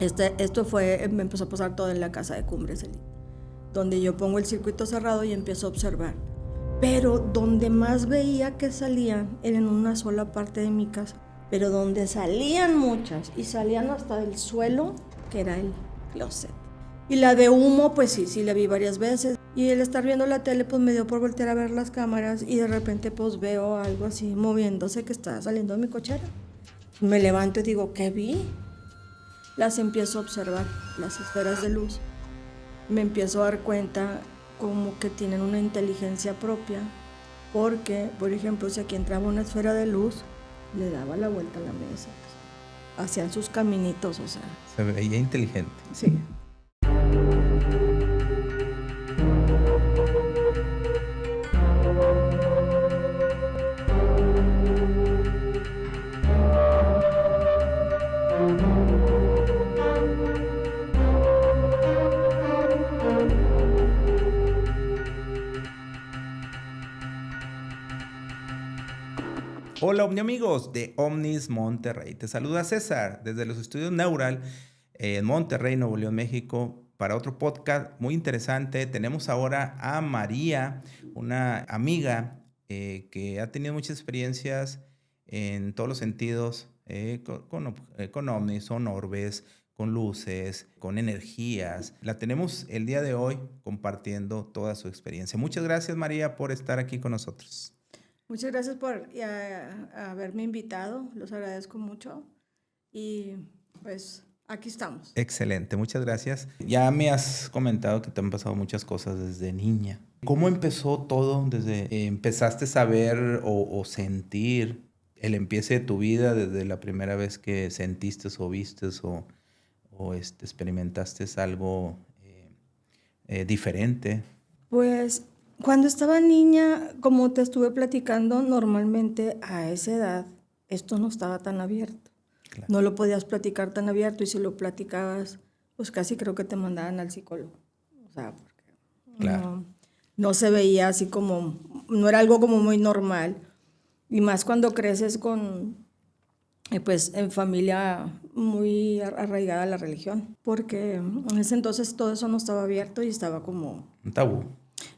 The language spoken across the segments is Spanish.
Me empezó a pasar todo en la casa de Cumbres Elite, donde yo pongo el circuito cerrado y empiezo a observar. Pero donde más veía que salían era en una sola parte de mi casa. Pero donde salían muchas y salían hasta del suelo, que era el closet. Y la de humo, pues sí la vi varias veces. Y el estar viendo la tele, pues me dio por voltear a ver las cámaras y de repente pues veo algo así moviéndose que está saliendo de mi cochera. Me levanto y digo, ¿qué vi? Las empiezo a observar, las esferas de luz. Me empiezo a dar cuenta como que tienen una inteligencia propia, porque, por ejemplo, si aquí entraba una esfera de luz, le daba la vuelta a la mesa. Hacían sus caminitos, o sea. Se veía inteligente. Sí. Hola Omni amigos de Omnis Monterrey. Te saluda César desde los estudios Neural en Monterrey, Nuevo León, México, para otro podcast muy interesante. Tenemos ahora a María, una amiga que ha tenido muchas experiencias en todos los sentidos, con ovnis, con orbes, con luces, con energías. La tenemos el día de hoy compartiendo toda su experiencia. Muchas gracias, María, por estar aquí con nosotros. Muchas gracias por haberme invitado, los agradezco mucho y pues aquí estamos. Excelente, muchas gracias. Ya me has comentado que te han pasado muchas cosas desde niña. ¿Cómo empezó todo desde empezaste a ver o sentir el empiece de tu vida desde la primera vez que sentiste o viste o experimentaste algo diferente? Pues cuando estaba niña, como te estuve platicando, normalmente a esa edad esto no estaba tan abierto. Claro. No lo podías platicar tan abierto y si lo platicabas, pues casi creo que te mandaban al psicólogo. O sea, porque Claro. no se veía así como, no era algo como muy normal. Y más cuando creces con, pues en familia muy arraigada a la religión, porque en ese entonces todo eso no estaba abierto y estaba como... Un tabú.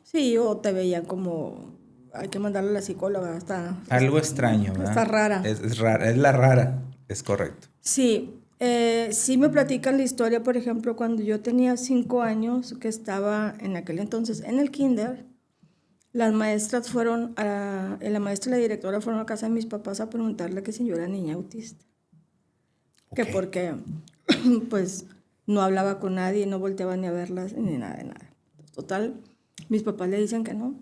Sí, o te veían como, hay que mandarle a la psicóloga, Algo extraño, ¿verdad? Está rara. Es rara, es la rara, es correcto. Sí, sí me platican la historia, por ejemplo, cuando yo tenía 5 años, que estaba en aquel entonces en el kinder, las maestras la maestra y la directora fueron a casa de mis papás a preguntarle que si yo era niña autista. Okay. Que porque, pues, no hablaba con nadie, no volteaba ni a verlas, ni nada de nada. Total, mis papás le dicen que no.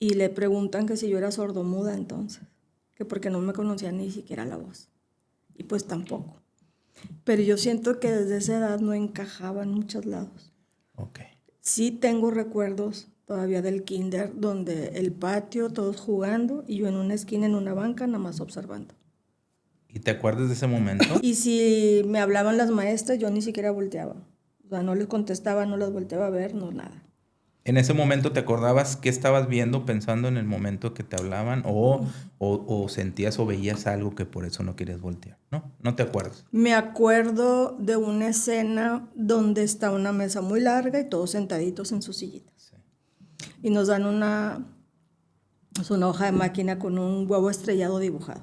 Y le preguntan que si yo era sordomuda entonces, que porque no me conocía ni siquiera la voz. Y pues tampoco. Pero yo siento que desde esa edad no encajaba en muchos lados. Okay. Sí tengo recuerdos todavía del kinder, donde el patio, todos jugando, y yo en una esquina, en una banca, nada más observando. ¿Y te acuerdas de ese momento? Y si me hablaban las maestras, yo ni siquiera volteaba. O sea, no les contestaba, no las volteaba a ver, no nada. ¿En ese momento te acordabas qué estabas viendo, pensando en el momento que te hablaban? ¿O sentías o veías algo que por eso no querías voltear? ¿No? ¿No te acuerdas? Me acuerdo de una escena donde está una mesa muy larga y todos sentaditos en sus sillitas. Sí. Y nos dan una hoja de máquina con un huevo estrellado dibujado.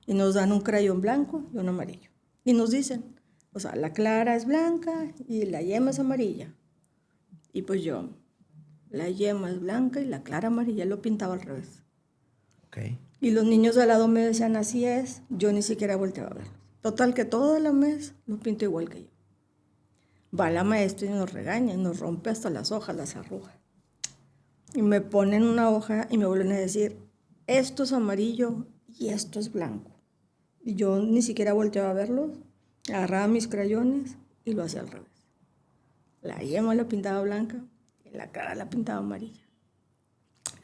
Y nos dan un crayón blanco y un amarillo. Y nos dicen, o sea, la clara es blanca y la yema es amarilla. Y pues yo, la yema es blanca y la clara amarilla, lo pintaba al revés. Okay. Y los niños de al lado me decían, así es, yo ni siquiera volteaba a verlos. Total que todo el mes lo pinto igual que yo. Va la maestra y nos regaña, y nos rompe hasta las hojas, las arruga. Y me ponen una hoja y me vuelven a decir, esto es amarillo y esto es blanco. Y yo ni siquiera volteaba a verlos, agarraba mis crayones y lo hacía al revés. La yema la pintaba blanca y la cara la pintaba amarilla.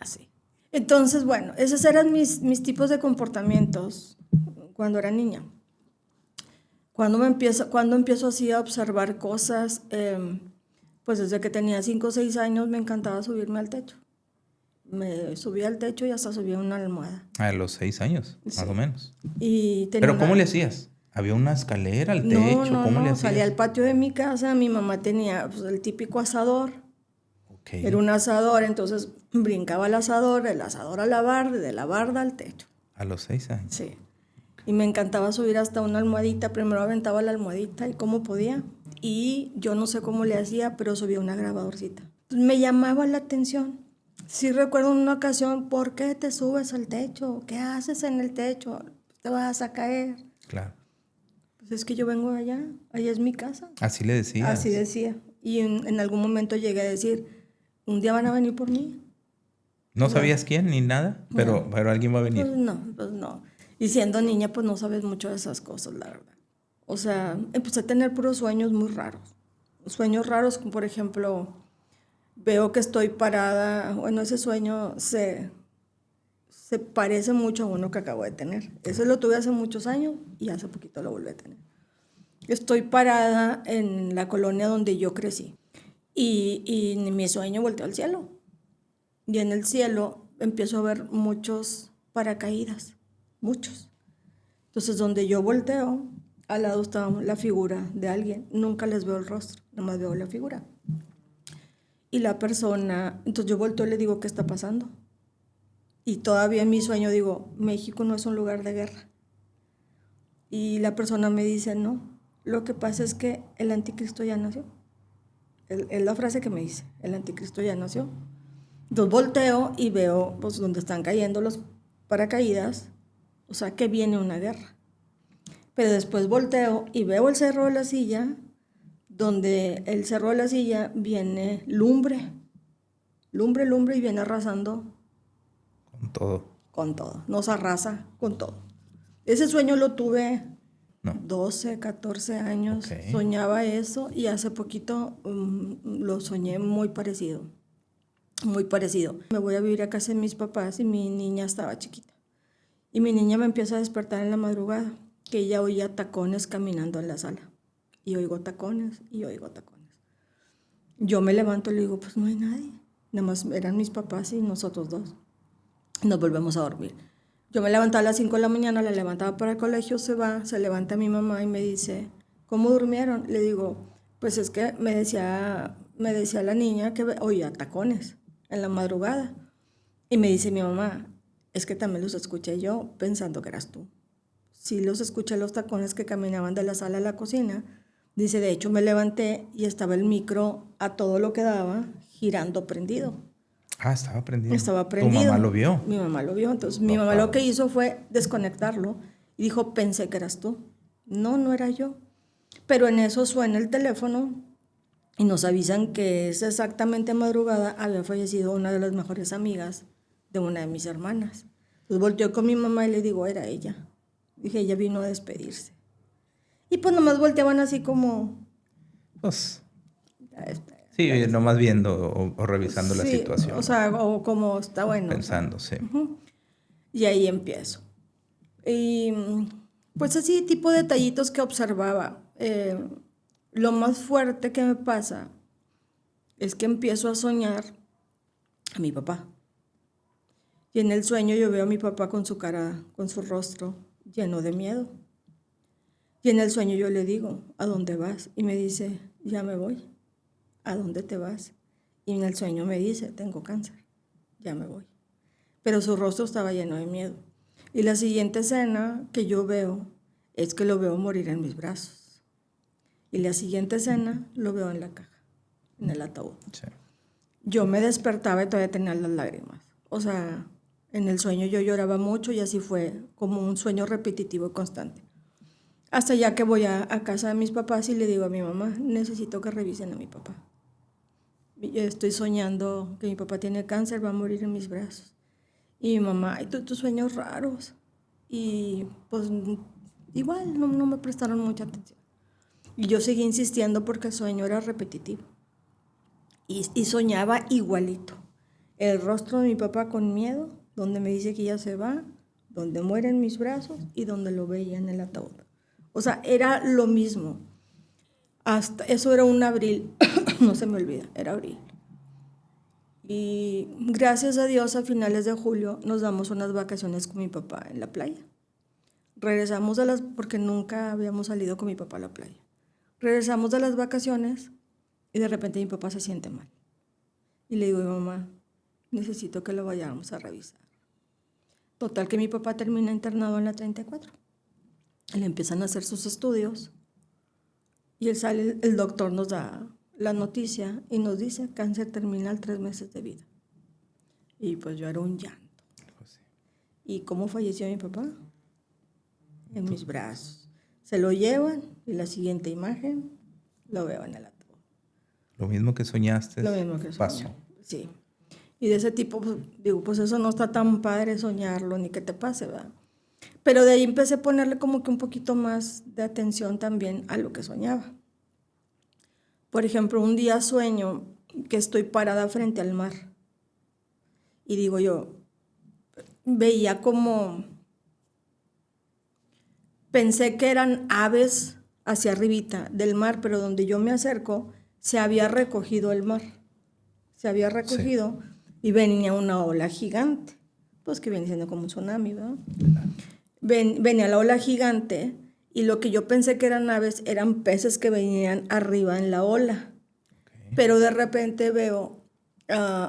Así. Entonces, bueno, esos eran mis tipos de comportamientos cuando era niña. Cuando empiezo así a observar cosas, pues desde que tenía 5 o 6 años me encantaba subirme al techo. Me subía al techo y hasta subía una almohada. A los 6 años, sí. Más o menos. Y ¿Pero cómo le hacías? ¿Había una escalera al techo? ¿Cómo le hacías? Salía al patio de mi casa, mi mamá tenía pues, el típico asador. Okay. Era un asador, entonces brincaba el asador a la barda, de la barda al techo. A los 6 años. Sí. Y me encantaba subir hasta una almohadita. Primero aventaba la almohadita y cómo podía. Y yo no sé cómo le hacía, pero subía una grabadorcita. Entonces, me llamaba la atención. Sí recuerdo en una ocasión, ¿por qué te subes al techo? ¿Qué haces en el techo? Te vas a caer. Claro. Pues es que yo vengo de allá es mi casa. Así le decías. Así decía. Y en algún momento llegué a decir, un día van a venir por mí. ¿No sabías quién ni nada? Pero alguien va a venir. Pues no. Y siendo niña, pues no sabes mucho de esas cosas, la verdad. O sea, empecé a tener puros sueños muy raros. Sueños raros, como por ejemplo, veo que estoy parada. Bueno, ese sueño se parece mucho a uno que acabo de tener. Ese lo tuve hace muchos años y hace poquito lo volví a tener. Estoy parada en la colonia donde yo crecí. Y en mi sueño volteo al cielo. Y en el cielo empiezo a ver muchos paracaídas, muchos. Entonces, donde yo volteo, al lado estaba la figura de alguien. Nunca les veo el rostro, nada más veo la figura. Y la persona, entonces yo volteo y le digo, ¿qué está pasando? Y todavía en mi sueño digo, México no es un lugar de guerra. Y la persona me dice, no, lo que pasa es que el anticristo ya nació. Es la frase que me dice, el anticristo ya nació. Entonces volteo y veo pues, donde están cayendo los paracaídas, o sea que viene una guerra. Pero después volteo y veo el Cerro de la Silla, donde el Cerro de la Silla viene lumbre, y viene arrasando. Con todo, nos arrasa con todo. Ese sueño lo tuve 12, 14 años, soñaba eso y hace poquito lo soñé muy parecido. Muy parecido. Me voy a vivir a casa de mis papás y mi niña estaba chiquita. Y mi niña me empieza a despertar en la madrugada, que ella oía tacones caminando en la sala. Y oigo tacones, y oigo tacones. Yo me levanto y le digo, pues no hay nadie. Nada más eran mis papás y nosotros dos. Nos volvemos a dormir. Yo me levantaba a las 5 de la mañana, la levantaba para el colegio, se levanta mi mamá y me dice, ¿cómo durmieron? Le digo, pues es que me decía la niña que oía tacones en la madrugada. Y me dice mi mamá, es que también los escuché yo pensando que eras tú. Sí los escuché los tacones que caminaban de la sala a la cocina. Dice, de hecho me levanté y estaba el micro a todo lo que daba, girando prendido. Ah, estaba prendido. Estaba prendido. ¿Tu mamá lo vio? Mi mamá lo vio. Entonces mi mamá lo que hizo fue desconectarlo y dijo, pensé que eras tú. No era yo. Pero en eso suena el teléfono y nos avisan que es exactamente madrugada había fallecido una de las mejores amigas de una de mis hermanas. Entonces volteó con mi mamá y le digo, era ella. Dije, ella vino a despedirse. Y pues nomás volteaban así como... Pues, sí, nomás viendo o revisando la situación. O sea, o como está bueno. Pensando, sí. Y ahí empiezo. Y pues así tipo de detallitos que observaba. Lo más fuerte que me pasa es que empiezo a soñar a mi papá. Y en el sueño yo veo a mi papá con su cara, con su rostro lleno de miedo. Y en el sueño yo le digo, ¿a dónde vas? Y me dice, ya me voy. ¿A dónde te vas? Y en el sueño me dice, tengo cáncer, ya me voy. Pero su rostro estaba lleno de miedo. Y la siguiente escena que yo veo es que lo veo morir en mis brazos. Y la siguiente escena lo veo en la caja, en el ataúd. Sí. Yo me despertaba y todavía tenía las lágrimas. O sea, en el sueño yo lloraba mucho y así fue como un sueño repetitivo y constante. Hasta ya que voy a casa de mis papás y le digo a mi mamá, necesito que revisen a mi papá. Yo estoy soñando que mi papá tiene cáncer, va a morir en mis brazos. Y mi mamá, ay, tus sueños raros. Y pues igual no me prestaron mucha atención. Y yo seguí insistiendo porque el sueño era repetitivo. Y soñaba igualito. El rostro de mi papá con miedo, donde me dice que ya se va, donde muere en mis brazos y donde lo veía en el ataúd. O sea, era lo mismo. Hasta eso era un abril, no se me olvida, era abril. Y gracias a Dios a finales de julio nos damos unas vacaciones con mi papá en la playa. regresamos porque nunca habíamos salido con mi papá a la playa. Regresamos de las vacaciones y de repente mi papá se siente mal. Y le digo, mamá, necesito que lo vayamos a revisar. Total que mi papá termina internado en la 34. Le empiezan a hacer sus estudios y el doctor nos da la noticia y nos dice cáncer terminal, 3 meses de vida. Y pues yo era un llanto. ¿Y cómo falleció mi papá? En mis brazos. Se lo llevan y la siguiente imagen lo veo en el ataúd. Lo mismo que soñaste. Lo mismo que soñé. Pasó. Sí. Y de ese tipo, pues, digo, pues eso no está tan padre soñarlo ni que te pase, ¿verdad? Pero de ahí empecé a ponerle como que un poquito más de atención también a lo que soñaba. Por ejemplo, un día sueño que estoy parada frente al mar. Y digo yo, veía como, pensé que eran aves hacia arribita del mar, pero donde yo me acerco se había recogido el mar. Se había recogido y venía una ola gigante, pues que viene siendo como un tsunami, ¿verdad? Venía la ola gigante y lo que yo pensé que eran aves eran peces que venían arriba en la ola. Okay. Pero de repente veo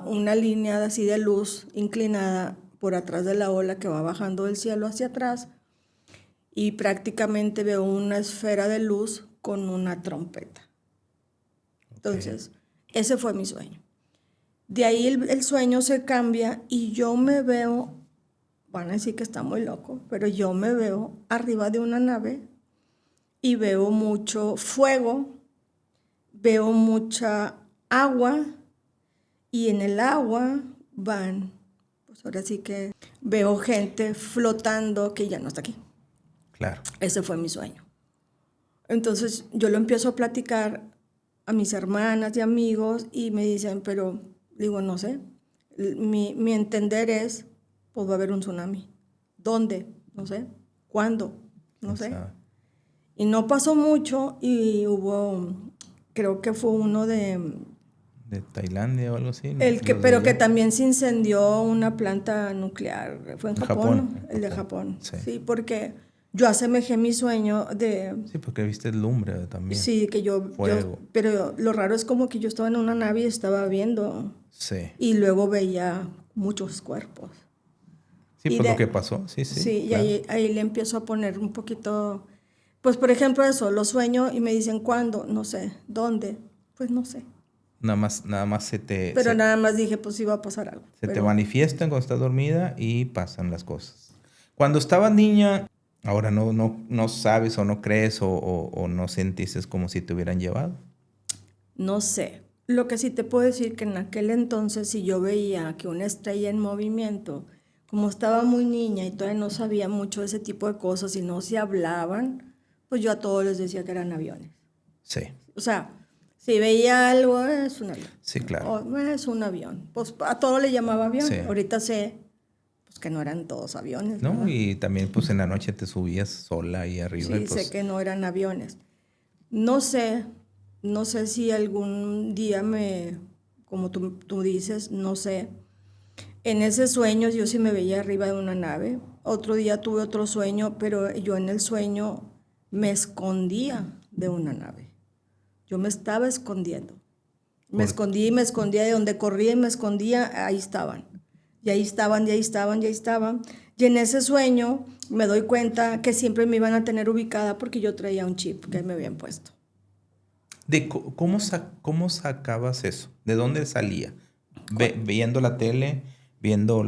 una línea así de luz inclinada por atrás de la ola que va bajando del cielo hacia atrás y prácticamente veo una esfera de luz con una trompeta. Entonces, ese fue mi sueño. De ahí el sueño se cambia y yo me veo, van a decir que está muy loco, pero yo me veo arriba de una nave y veo mucho fuego, veo mucha agua y en el agua van, pues ahora sí que veo gente flotando que ya no está aquí. Claro. Ese fue mi sueño. Entonces yo lo empiezo a platicar a mis hermanas y amigos y me dicen, pero digo, no sé, mi entender es, pues va a haber un tsunami. ¿Dónde? No sé. ¿Cuándo? No sé. Y no pasó mucho y hubo, creo que fue uno de Tailandia o algo así. Pero que también se incendió una planta nuclear. Fue en Japón, el de Japón. Sí, porque yo asemejé mi sueño de... Sí, porque viste el lumbre también. Sí, que yo... Pero lo raro es como que yo estaba en una nave y estaba viendo. Sí. Y luego veía muchos cuerpos. Sí, por lo que pasó. Sí, sí. Sí, claro. Y ahí le empiezo a poner un poquito... Pues, por ejemplo, eso, lo sueño y me dicen, ¿cuándo? No sé. ¿Dónde? Pues no sé. Nada más se te... Pero nada más dije, pues iba a pasar algo. Te manifiestan cuando estás dormida y pasan las cosas. Cuando estabas niña, ahora no sabes o no crees o no sentiste como si te hubieran llevado. No sé. Lo que sí te puedo decir que en aquel entonces, si yo veía que una estrella en movimiento, como estaba muy niña y todavía no sabía mucho de ese tipo de cosas y no se hablaban, pues yo a todos les decía que eran aviones. Sí. O sea... Si veía algo, es un avión. Sí, claro. Es un avión. Pues a todo le llamaba avión. Sí. Ahorita sé pues, que no eran todos aviones. No, y también pues en la noche te subías sola ahí arriba. Sí, y, pues... sé que no eran aviones. No sé si algún día como tú dices, no sé. En ese sueño yo sí me veía arriba de una nave. Otro día tuve otro sueño, pero yo en el sueño me escondía de una nave. Yo me estaba escondiendo. Me escondía y me escondía de donde corría y me escondía, ahí estaban. Y ahí estaban, y ahí estaban, y ahí estaban. Y en ese sueño me doy cuenta que siempre me iban a tener ubicada porque yo traía un chip que me habían puesto. ¿Cómo sacabas eso? ¿De dónde salía? Viendo la tele, viendo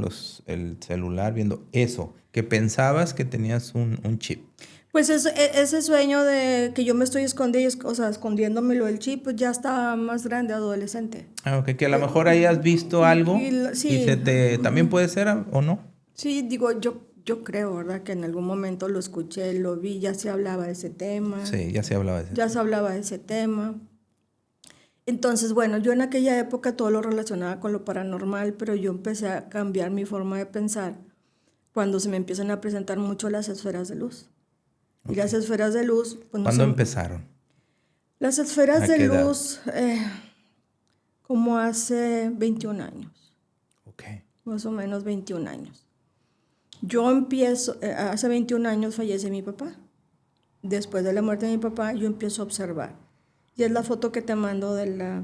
el celular, viendo eso, que pensabas que tenías un chip. Pues ese sueño de que yo me estoy escondiendo, o sea, escondiéndomelo el chip, pues ya estaba más grande, adolescente. Ah, ok, que a lo mejor ahí has visto algo sí. Y también puede ser o no. Sí, digo, yo creo, ¿verdad? Que en algún momento lo escuché, lo vi, ya se hablaba de ese tema. Sí, ya se hablaba de ese tema. Ya se hablaba de ese tema. Entonces, bueno, yo en aquella época todo lo relacionaba con lo paranormal, pero yo empecé a cambiar mi forma de pensar cuando se me empiezan a presentar mucho las esferas de luz. Y las esferas de luz... Pues, ¿Cuándo empezaron? Las esferas de luz, como hace 21 años. Ok. Más o menos 21 años. Yo empiezo, hace 21 años fallece mi papá. Después de la muerte de mi papá, yo empiezo a observar. Y es la foto que te mando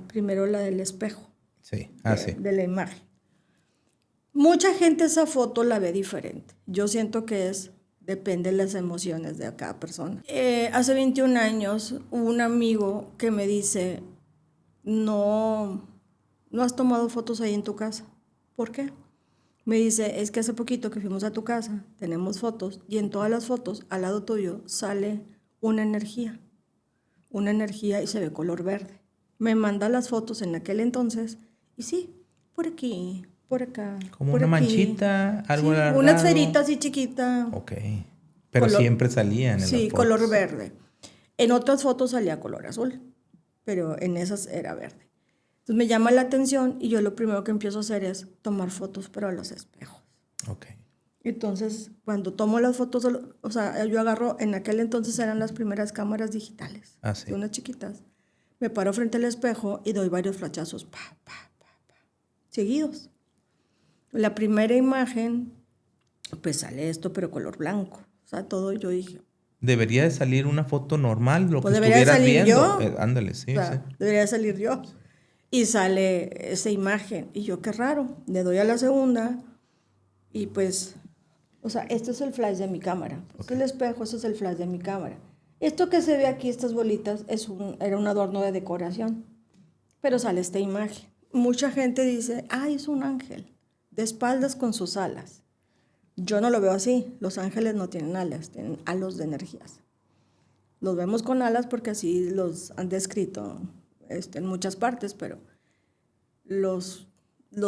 primero la del espejo. Sí, sí. De la imagen. Mucha gente esa foto la ve diferente. Yo siento que depende de las emociones de cada persona. Hace 21 años, hubo un amigo que me dice, no has tomado fotos ahí en tu casa. ¿Por qué? Me dice, es que hace poquito que fuimos a tu casa, tenemos fotos, y en todas las fotos, al lado tuyo, sale una energía y se ve color verde. Me manda las fotos en aquel entonces, y sí, por aquí, por acá, como por una aquí. manchita, algo Sí, alargado. una esferita así chiquita. Ok, pero siempre salían en las fotos. Sí, color verde. En otras fotos salía color azul, pero en esas era verde. Entonces me llama la atención y yo lo primero que empiezo a hacer es tomar fotos, pero a los espejos. Ok. Entonces, cuando tomo las fotos, o sea, yo agarro, en aquel entonces eran las primeras cámaras digitales, Sí. unas chiquitas. Me paro frente al espejo y doy varios flachazos, seguidos. La primera imagen, pues sale esto, pero color blanco. O sea, todo yo dije. Debería de salir una foto normal, lo Pues que debería estuvieras salir viendo. yo. Ándale, sí, O sea, sí. debería salir yo. Y sale esa imagen. Y yo, qué raro. Le doy a la segunda y pues, o sea, este es el flash de mi cámara. Este es el espejo, este es el flash de mi cámara. Esto que se ve aquí, estas bolitas, era un adorno de decoración. Pero sale esta imagen. Mucha gente dice, es un ángel, de espaldas con sus alas. Yo no lo veo así. Los ángeles no tienen alas, tienen halos de energías. Los vemos con alas porque así los han descrito en muchas partes, pero los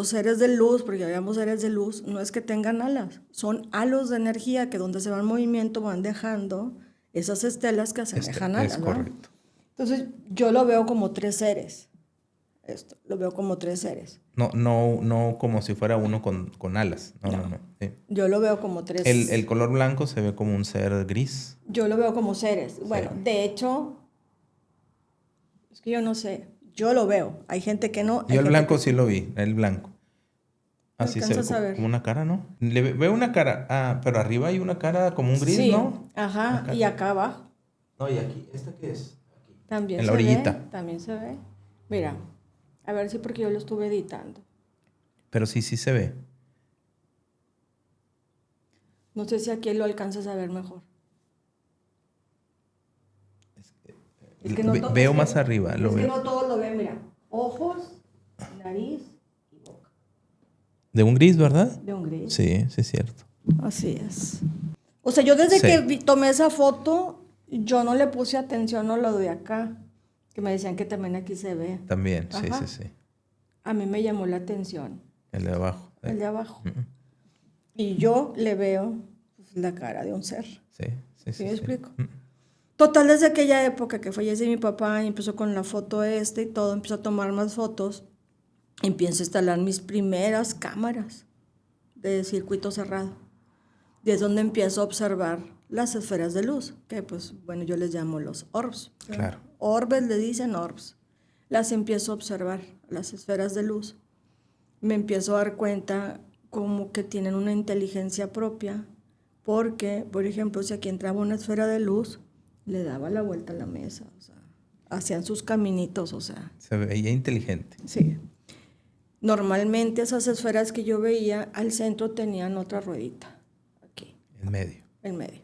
seres de luz, porque llamamos seres de luz, no es que tengan alas, son halos de energía que donde se va en movimiento van dejando esas estelas que asemejan alas. Es correcto. Entonces yo lo veo como tres seres. Lo veo como tres seres. No como si fuera uno con alas. No. Sí. Yo lo veo como tres. El color blanco se ve como un ser gris. Yo lo veo como seres. Bueno, sí. De hecho, es que yo no sé. Yo lo veo. Hay gente que no. Yo el blanco sí lo vi, el blanco. Así se ve como una cara, ¿no? Veo una cara, pero arriba hay una cara como un gris, sí. ¿No? Ajá, acá. Y acá abajo. No, y aquí, ¿esta qué es? Aquí. También en la orillita. También se ve. Mira, a ver si porque yo lo estuve editando. Pero sí se ve. No sé si aquí lo alcanzas a ver mejor. Es que no veo más arriba. Es que no todo lo ve, mira. Ojos, nariz y boca. De un gris, ¿verdad? De un gris. Sí, es cierto. Así es. O sea, yo desde que tomé esa foto, yo no le puse atención a lo de acá. Que me decían que también aquí se ve. También, sí. A mí me llamó la atención. El de abajo. El de abajo. Y yo le veo la cara de un ser. Sí. ¿Sí me explico? Total, desde aquella época que fallece mi papá y empezó con la foto y todo, empezó a tomar más fotos, empiezo a instalar mis primeras cámaras de circuito cerrado. Y es donde empiezo a observar las esferas de luz, que pues, bueno, yo les llamo los orbs. Claro. Orbes le dicen orbs. Las empiezo a observar, las esferas de luz. Me empiezo a dar cuenta como que tienen una inteligencia propia, porque, por ejemplo, si aquí entraba una esfera de luz, le daba la vuelta a la mesa, o sea, hacían sus caminitos, o sea. Se veía inteligente. Sí. Normalmente esas esferas que yo veía, al centro tenían otra ruedita, aquí. En medio. En medio.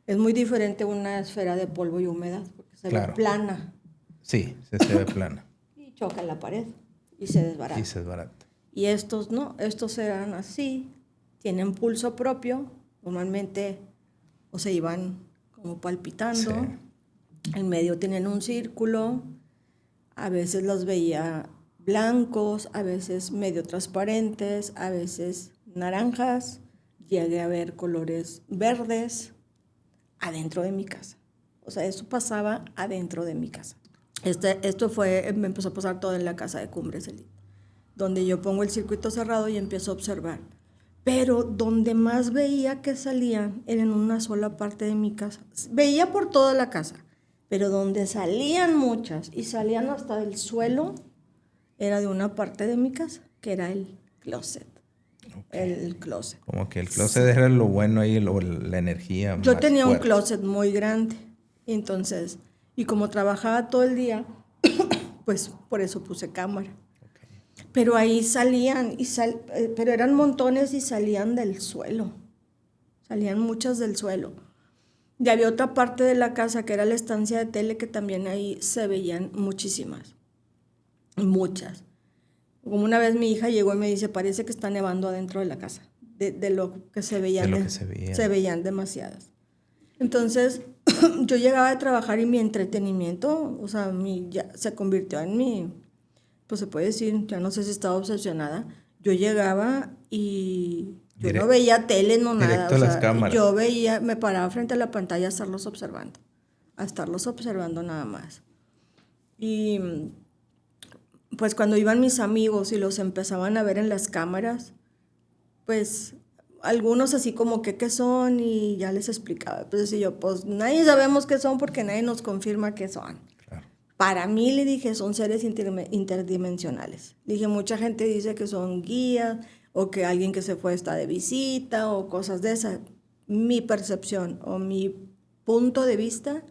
Es muy diferente una esfera de polvo y humedad, porque se ve plana. Sí, se ve plana. Y choca en la pared y se desbarata. Y estos no, estos eran así, tienen pulso propio, normalmente o se iban como palpitando. Sí. En medio tienen un círculo, a veces los veía blancos, a veces medio transparentes, a veces naranjas, llegué a ver colores verdes adentro de mi casa. O sea, eso pasaba adentro de mi casa. Me empezó a pasar todo en la casa de Cumbres Elite, donde yo pongo el circuito cerrado y empiezo a observar. Pero donde más veía que salían era en una sola parte de mi casa. Veía por toda la casa, pero donde salían muchas y salían hasta el suelo, era de una parte de mi casa, que era el closet. el closet. Como que el closet era lo bueno ahí, la energía. Yo más tenía fuerte. un closet muy grande, entonces, y como trabajaba todo el día, pues por eso puse cámara. Okay. Pero ahí salían, pero eran montones y salían del suelo, salían muchas del suelo. Y había otra parte de la casa que era la estancia de tele, que también ahí se veían muchísimas, muchas. Como una vez mi hija llegó y me dice, parece que está nevando adentro de la casa, de lo que se veían. De lo que se veía. Se veían demasiadas. Entonces, yo llegaba de trabajar y mi entretenimiento, o sea, ya se convirtió en mi, pues se puede decir, ya no sé si estaba obsesionada. Yo llegaba y yo no veía tele, no nada. Directo a las cámaras. Yo veía, me paraba frente a la pantalla a estarlos observando nada más. Y pues cuando iban mis amigos y los empezaban a ver en las cámaras, pues algunos así como que qué son, y ya les explicaba. Pues decía yo, pues nadie sabemos qué son porque nadie nos confirma qué son. Claro. Para mí, le dije, son seres interdimensionales. Le dije, mucha gente dice que son guías o que alguien que se fue está de visita o cosas de esas. Mi percepción o mi punto de vista,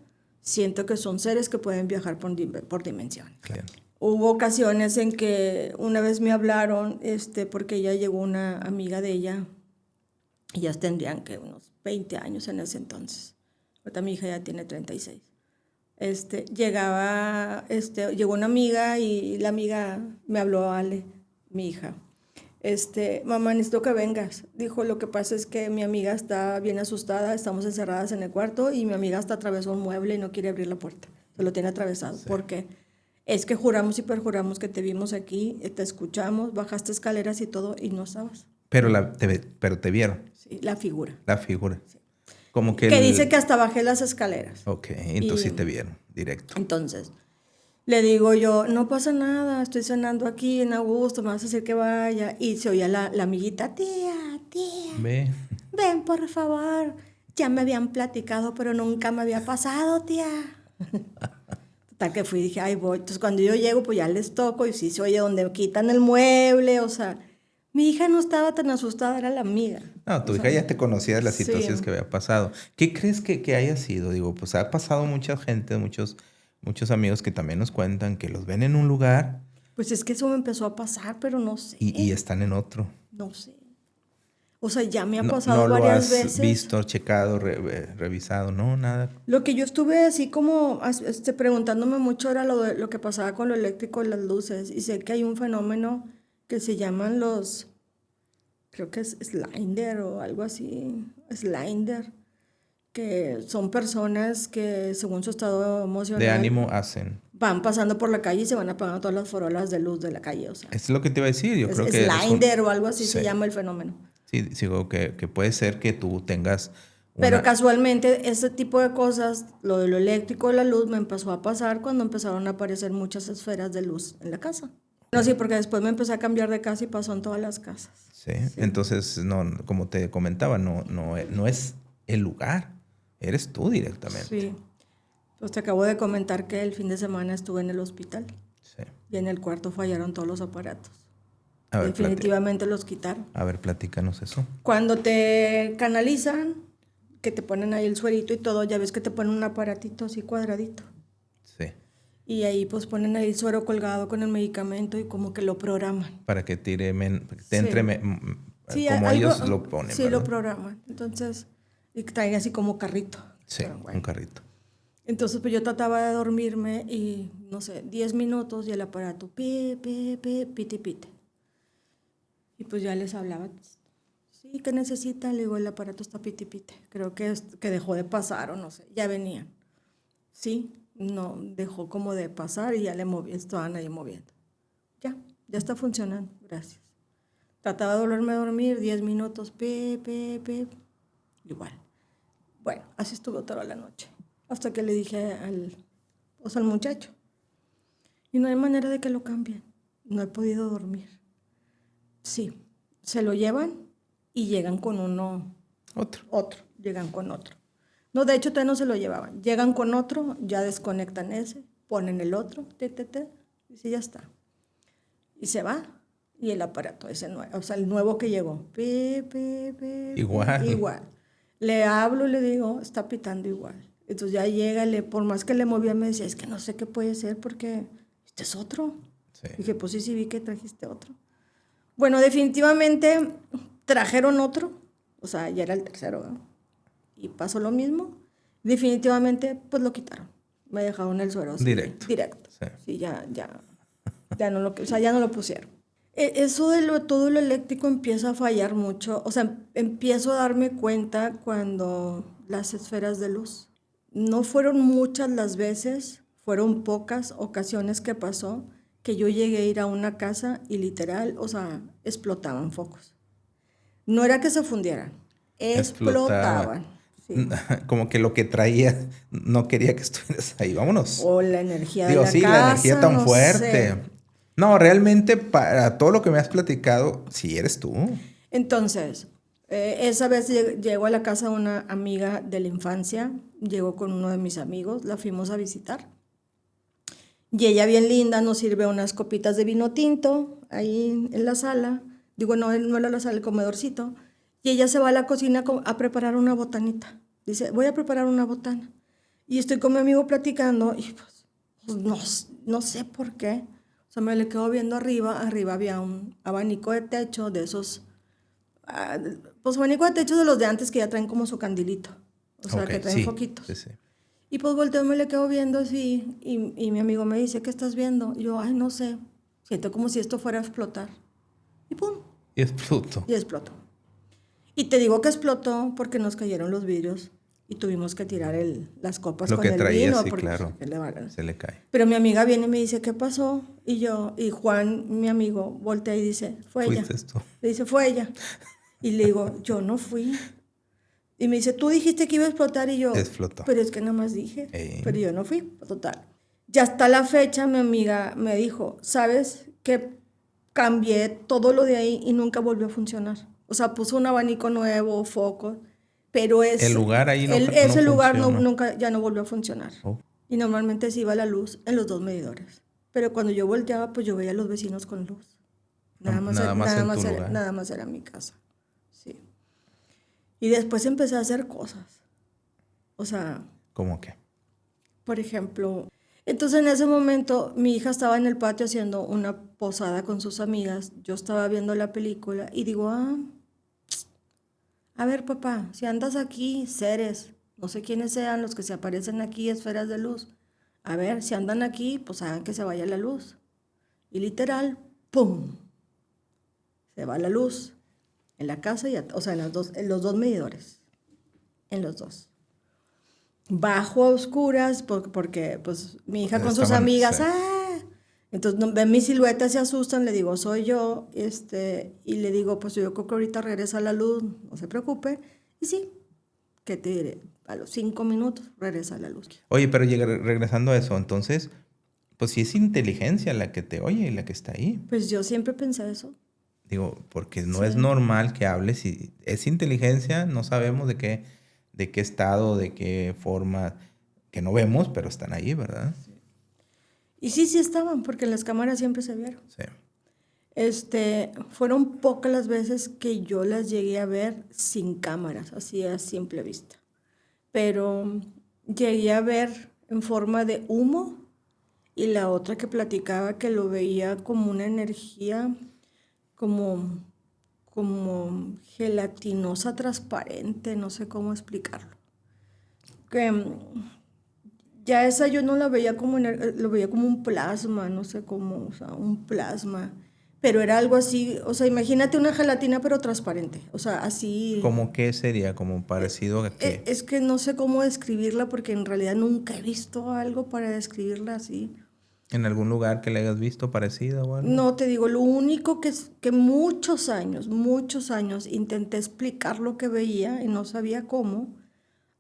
siento que son seres que pueden viajar por dimensiones. Claro. Hubo ocasiones en que una vez me hablaron, porque ya llegó una amiga de ella, y ya tendrían que unos 20 años en ese entonces. Ahorita mi hija ya tiene 36. Llegó una amiga y la amiga me habló, Ale, mi hija. Mamá, necesito que vengas. Dijo, lo que pasa es que mi amiga está bien asustada, estamos encerradas en el cuarto y mi amiga hasta atravesó un mueble y no quiere abrir la puerta. Se lo tiene atravesado. Sí. ¿Por qué? Es que juramos y perjuramos que te vimos aquí, te escuchamos, bajaste escaleras y todo y no estabas. Pero te vieron. Sí, la figura. La figura. Sí. Como que dice que hasta bajé las escaleras. Ok, entonces sí te vieron, directo. Entonces, le digo yo, no pasa nada, estoy cenando aquí en Augusto, me vas a decir que vaya. Y se oía la amiguita, tía. Ven, por favor. Ya me habían platicado, pero nunca me había pasado, tía. Total que fui y dije, ay, voy. Entonces, cuando yo llego, pues ya les toco y sí se oye donde quitan el mueble, o sea... Mi hija no estaba tan asustada, era la amiga. No, tu hija ya te conocía de las situaciones que había pasado. ¿Qué crees que haya sido? Digo, pues ha pasado mucha gente, muchos amigos que también nos cuentan que los ven en un lugar. Pues es que eso me empezó a pasar, pero no sé. Y están en otro. No sé. O sea, ya me ha pasado varias veces. ¿No lo has visto, checado, revisado? No, nada. Lo que yo estuve así como preguntándome mucho era lo que pasaba con lo eléctrico y las luces. Y sé que hay un fenómeno que se llaman creo que es Slider o algo así, Slider, que son personas que según su estado emocional... De ánimo van pasando por la calle y se van apagando todas las farolas de luz de la calle, o sea. Es lo que te iba a decir, yo creo que... Slider o algo así se llama el fenómeno. Sí, digo que puede ser que tú tengas... Pero casualmente ese tipo de cosas, lo de lo eléctrico, la luz, me empezó a pasar cuando empezaron a aparecer muchas esferas de luz en la casa. No, sí, porque después me empecé a cambiar de casa y pasó en todas las casas. Sí. Entonces, no, como te comentaba, no es el lugar, eres tú directamente. Sí, pues te acabo de comentar que el fin de semana estuve en el hospital. Sí. Y en el cuarto fallaron todos los aparatos. A ver, definitivamente los quitaron. A ver, platícanos eso. Cuando te canalizan, que te ponen ahí el suerito y todo, ya ves que te ponen un aparatito así cuadradito. Sí. Y ahí pues ponen ahí el suero colgado con el medicamento y como que lo programan. Para que te entre como ellos lo ponen, sí, ¿verdad? lo programan. Entonces, y traen así como carrito. Sí, bueno. Un carrito. Entonces, pues yo trataba de dormirme y, no sé, 10 minutos y el aparato, pite. Y pues ya les hablaba, sí, ¿qué necesita? Le digo, el aparato está pite. Creo que dejó de pasar o no sé, ya venían. Sí, no, dejó como de pasar y ya estaban ahí moviendo. Ya está funcionando, gracias. Trataba de volverme a dormir, 10 minutos, igual. Bueno, así estuvo toda la noche. Hasta que le dije al muchacho, y no hay manera de que lo cambien. No he podido dormir. Sí, se lo llevan y llegan con uno. Otro, llegan con otro. No, de hecho, todavía no se lo llevaban. Llegan con otro, ya desconectan ese, ponen el otro, y dice, ya está. Y se va. y el aparato ese nuevo, o sea, el nuevo que llegó. Pi, pi, pi, Igual. igual. Le hablo y le digo, está pitando igual. Entonces ya llega, por más que le movía, me decía, es que no sé qué puede ser porque este es otro. Sí. Dije, pues sí, vi que trajiste otro. Bueno, definitivamente trajeron otro, o sea, ya era el tercero, ¿no? Y pasó lo mismo. Definitivamente, pues lo quitaron. Me dejaron el suero así, Directo. Sí, sí ya no lo, o sea, ya no lo pusieron. Eso de todo lo eléctrico empieza a fallar mucho. O sea, empiezo a darme cuenta cuando las esferas de luz. No fueron muchas las veces, fueron pocas ocasiones que pasó que yo llegué a ir a una casa y literal, o sea, explotaban focos. No era que se fundieran, explotaban. Sí. Como que lo que traía no quería que estuvieras ahí. Vámonos. O la energía Digo, de la sí, casa, la energía tan no fuerte. sé. No, realmente para todo lo que me has platicado, sí eres tú. Entonces, esa vez llegó a la casa una amiga de la infancia, llegó con uno de mis amigos, la fuimos a visitar. Y ella bien linda nos sirve unas copitas de vino tinto ahí en la sala. Digo, no era la sala, el comedorcito. Y ella se va a la cocina a preparar una botanita. Dice, voy a preparar una botana. Y estoy con mi amigo platicando y pues no sé por qué. O sea, me le quedo viendo arriba. Arriba había un abanico de techo de esos, pues abanico de techo de los de antes que ya traen como su candilito. O sea, Ok, que traen sí, foquitos. sí. Y pues volteo y me le quedo viendo así. Y mi amigo me dice, ¿qué estás viendo? Y yo, ay, no sé. Siento como si esto fuera a explotar. Y pum. Y explotó. Y explotó. Y te digo que explotó porque nos cayeron los vidrios y tuvimos que tirar las copas Lo con que el traía, vino. sí, Porque claro. Se le cae. Pero mi amiga viene y me dice, ¿qué pasó? Y Juan, mi amigo, voltea y dice, fue ella. Fuiste tú. Le dice, fue ella. Y le digo, yo no fui. Y me dice, tú dijiste que iba a explotar y yo, Explotó. pero es que nada más dije, pero yo no fui, total. Ya hasta la fecha mi amiga me dijo, ¿sabes que cambié todo lo de ahí y nunca volvió a funcionar? O sea, puso un abanico nuevo, focos, pero el lugar ahí ese lugar funcionó. nunca ya no volvió a funcionar. Oh. Y normalmente se iba la luz en los dos medidores. Pero cuando yo volteaba, pues yo veía a los vecinos con luz. Nada más era mi casa. Sí. Y después empecé a hacer cosas. O sea... ¿Cómo qué? Por ejemplo, entonces en ese momento mi hija estaba en el patio haciendo una posada con sus amigas. Yo estaba viendo la película y digo, a ver papá, si andas aquí, seres, no sé quiénes sean los que se aparecen aquí, esferas de luz. A ver, si andan aquí, pues hagan que se vaya la luz. Y literal, ¡pum! Se va la luz en la casa, o sea, en los dos medidores. En los dos. Bajo a oscuras, porque pues mi hija con sus amigas, sí. Entonces ven mi silueta, se asustan, le digo, soy yo, y le digo, pues yo creo que ahorita regresa la luz, no se preocupe. Y sí, ¿qué te diré? A los 5 minutos regresa la luz. Oye, pero regresando a eso, entonces, pues sí es inteligencia la que te oye y la que está ahí. Pues yo siempre pensé eso. Digo, porque no es normal que hables. Si es inteligencia, no sabemos de qué estado, de qué forma, que no vemos, pero están ahí, ¿verdad? Sí. Y sí estaban, porque en las cámaras siempre se vieron. Sí. Fueron pocas las veces que yo las llegué a ver sin cámaras, así a simple vista. Pero llegué a ver en forma de humo y la otra que platicaba que lo veía como una energía como gelatinosa transparente, no sé cómo explicarlo. Que ya esa yo no la veía lo veía como un plasma, no sé cómo, o sea, un plasma. Pero era algo así, o sea, imagínate una gelatina pero transparente, o sea, así... ¿Cómo qué sería? ¿Como parecido a qué? Es que no sé cómo describirla porque en realidad nunca he visto algo para describirla así. ¿En algún lugar que le hayas visto parecida o algo? No, te digo, lo único que muchos años intenté explicar lo que veía y no sabía cómo,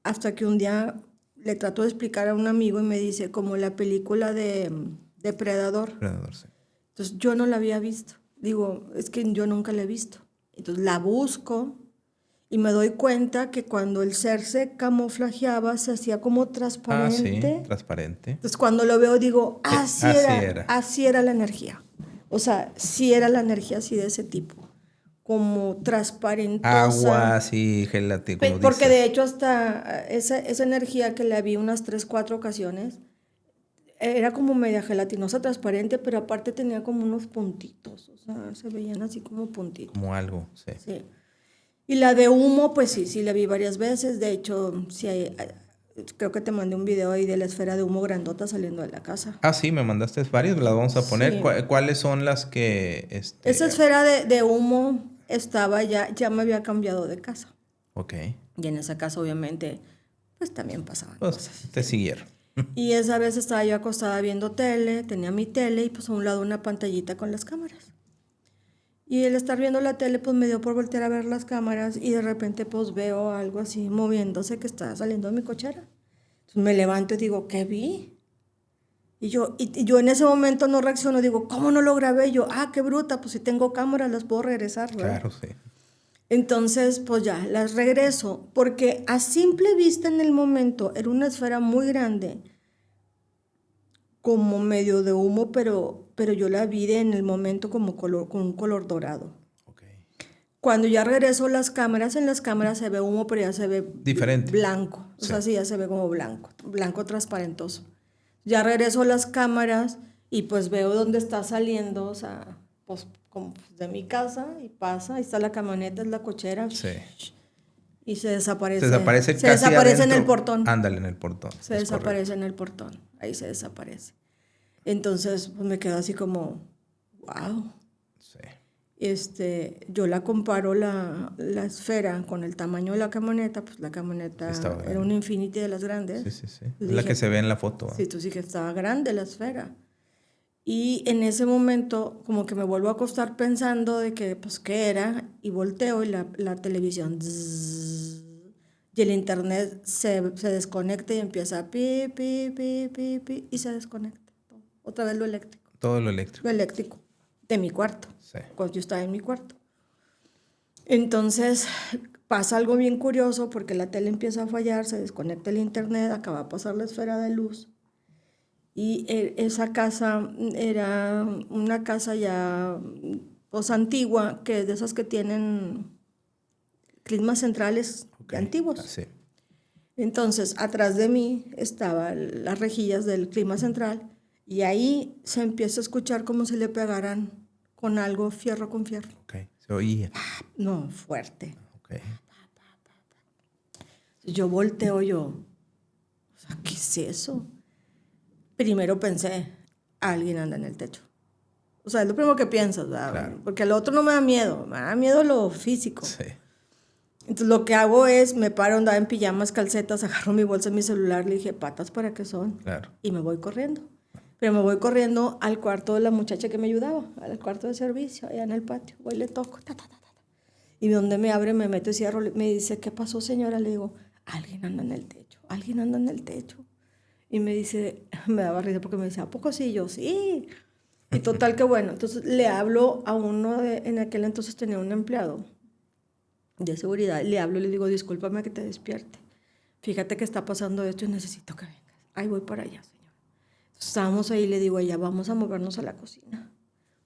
hasta que un día le trato de explicar a un amigo y me dice, como la película de Depredador. Depredador, sí. Entonces yo no la había visto. Digo, es que yo nunca la he visto. Entonces la busco y me doy cuenta que cuando el ser se camuflajeaba se hacía como transparente. Ah, sí, transparente. Entonces cuando lo veo digo, así era la energía. O sea, sí era la energía así de ese tipo, como transparentosa. Agua, así, gelatina, como Porque dices. de hecho hasta esa energía que la vi unas 3, 4 ocasiones, era como media gelatinosa, transparente, pero aparte tenía como unos puntitos, o sea, se veían así como puntitos. Como algo, sí. Sí. Y la de humo, pues sí la vi varias veces. De hecho, sí creo que te mandé un video ahí de la esfera de humo grandota saliendo de la casa. Ah, sí, me mandaste varios, las vamos a poner. Sí. ¿Cuáles son las que, Esa esfera de humo estaba ya me había cambiado de casa. Ok. Y en esa casa, obviamente, pues también pasaban Pues cosas. te siguieron. Y esa vez estaba yo acostada viendo tele, tenía mi tele y pues a un lado una pantallita con las cámaras. Y el estar viendo la tele, pues me dio por voltear a ver las cámaras y de repente pues veo algo así moviéndose que está saliendo de mi cochera. Entonces me levanto y digo, ¿qué vi? Y yo en ese momento no reacciono, digo, ¿cómo no lo grabé? Yo, qué bruta, pues si tengo cámaras las puedo regresar, ¿verdad? Claro, sí. Entonces, pues ya, las regreso, porque a simple vista en el momento era una esfera muy grande, como medio de humo, pero yo la vi en el momento como color, con un color dorado. Ok. Cuando ya regreso las cámaras, en las cámaras se ve humo, pero ya se ve Diferente. blanco. O sea, sí, ya se ve como blanco, blanco transparentoso. Ya regreso las cámaras y pues veo dónde está saliendo, o sea, pues como de mi casa y pasa, ahí está la camioneta, es la cochera. Sí. Y se desaparece. Se desaparece Se casi desaparece en adentro. el portón. Ándale, en el portón. Se desaparece en el portón. Ahí se desaparece. Entonces, pues me quedo así como, wow. Sí. Yo la comparo la esfera con el tamaño de la camioneta, pues la camioneta era un Infiniti de las grandes. Sí, sí, sí. Es la que se ve en la foto. Sí, tú sí que estaba grande la esfera. Y en ese momento como que me vuelvo a acostar pensando de que pues qué era y volteo y la televisión zzz, y el internet se desconecta y empieza a pi, pi, pi, pi, pi y se desconecta. Otra vez lo eléctrico. Todo lo eléctrico. Lo eléctrico de mi cuarto. Sí. Cuando yo estaba en mi cuarto. Entonces pasa algo bien curioso porque la tele empieza a fallar, se desconecta el internet, acaba de pasar la esfera de luz. Y esa casa era una casa ya pues, antigua, que de esas que tienen climas centrales antiguos. Sí. Entonces, atrás de mí estaban las rejillas del clima central y ahí se empieza a escuchar como si le pegaran con algo fierro con fierro. Ok, se oía. No, fuerte. Ok. Yo volteo, o sea, ¿qué es eso? Primero pensé, alguien anda en el techo. O sea, es lo primero que piensas, ¿verdad? Claro. Porque al otro no me da miedo, me da miedo lo físico. Sí. Entonces lo que hago es, me paro, andaba en pijamas, calcetas, agarro mi bolsa, mi celular, le dije, ¿patas para qué son? Claro. Y me voy corriendo. Pero me voy corriendo al cuarto de la muchacha que me ayudaba, al cuarto de servicio, allá en el patio. Voy, le toco, ta, ta, ta, ta. Y donde me abre, me meto y cierro, me dice, ¿qué pasó, señora? Le digo, alguien anda en el techo, alguien anda en el techo. Y me dice, me daba risa porque me dice, ¿a poco sí? Y yo, sí. Y total que bueno, entonces le hablo a uno, en aquel entonces tenía un empleado de seguridad, le hablo y le digo, discúlpame que te despierte. Fíjate que está pasando esto y necesito que vengas. Ahí voy para allá, señor. Entonces, estábamos ahí y le digo a ella, vamos a movernos a la cocina.